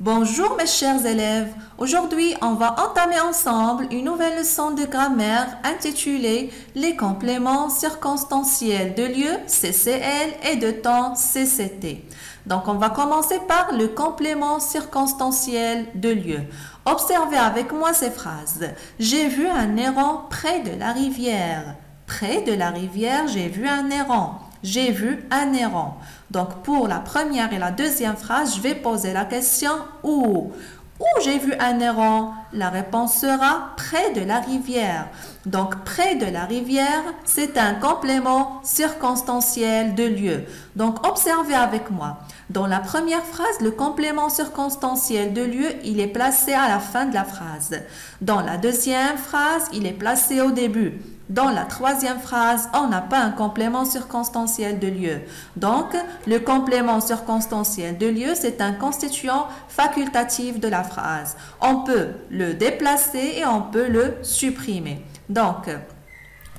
Bonjour mes chers élèves, aujourd'hui on va entamer ensemble une nouvelle leçon de grammaire intitulée Les compléments circonstanciels de lieu CCL et de temps CCT. Donc on va commencer par le complément circonstanciel de lieu. Observez avec moi ces phrases. J'ai vu un héron près de la rivière. Près de la rivière, j'ai vu un héron. J'ai vu un héron. Donc, pour la première et la deuxième phrase, je vais poser la question où. Où j'ai vu un héron? La réponse sera près de la rivière. Donc, près de la rivière, c'est un complément circonstanciel de lieu. Donc, observez avec moi. Dans la première phrase, le complément circonstanciel de lieu, il est placé à la fin de la phrase. Dans la deuxième phrase, il est placé au début. Dans la troisième phrase, on n'a pas un complément circonstanciel de lieu. Donc, le complément circonstanciel de lieu, c'est un constituant facultatif de la phrase. On peut le déplacer et on peut le supprimer. Donc,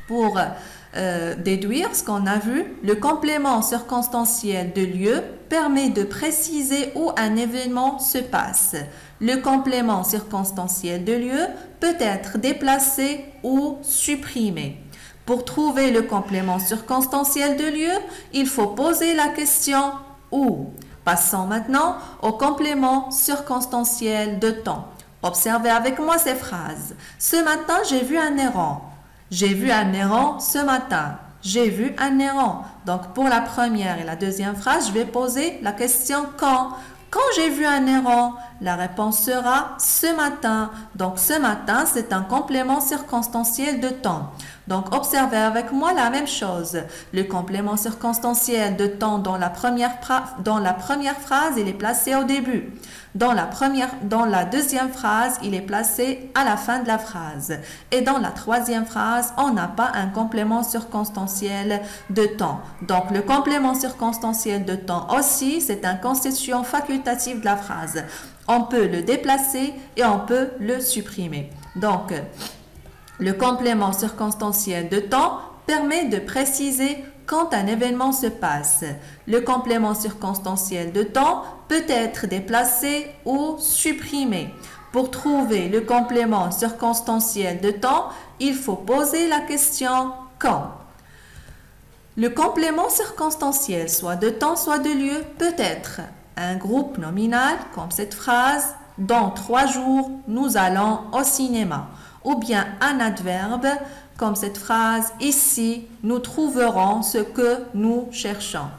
pour déduire ce qu'on a vu, le complément circonstanciel de lieu permet de préciser où un événement se passe. Le complément circonstanciel de lieu peut être déplacé ou supprimé. Pour trouver le complément circonstanciel de lieu, il faut poser la question où. Passons maintenant au complément circonstanciel de temps. Observez avec moi ces phrases. Ce matin, j'ai vu un héron. J'ai vu un héron ce matin. J'ai vu un héron. Donc, pour la première et la deuxième phrase, je vais poser la question quand. Quand j'ai vu un héron, la réponse sera ce matin. Donc, ce matin, c'est un complément circonstanciel de temps. Donc, observez avec moi la même chose. Le complément circonstanciel de temps dans la première phrase, il est placé au début. Dans la deuxième phrase, il est placé à la fin de la phrase. Et dans la troisième phrase, on n'a pas un complément circonstanciel de temps. Donc, le complément circonstanciel de temps aussi, c'est un constituant facultatif de la phrase. On peut le déplacer et on peut le supprimer. Donc, le complément circonstanciel de temps permet de préciser quand un événement se passe. Le complément circonstanciel de temps peut être déplacé ou supprimé. Pour trouver le complément circonstanciel de temps, il faut poser la question quand. Le complément circonstanciel, soit de temps, soit de lieu, peut être un groupe nominal, comme cette phrase, dans 3 jours, nous allons au cinéma. Ou bien un adverbe, comme cette phrase, ici, nous trouverons ce que nous cherchons.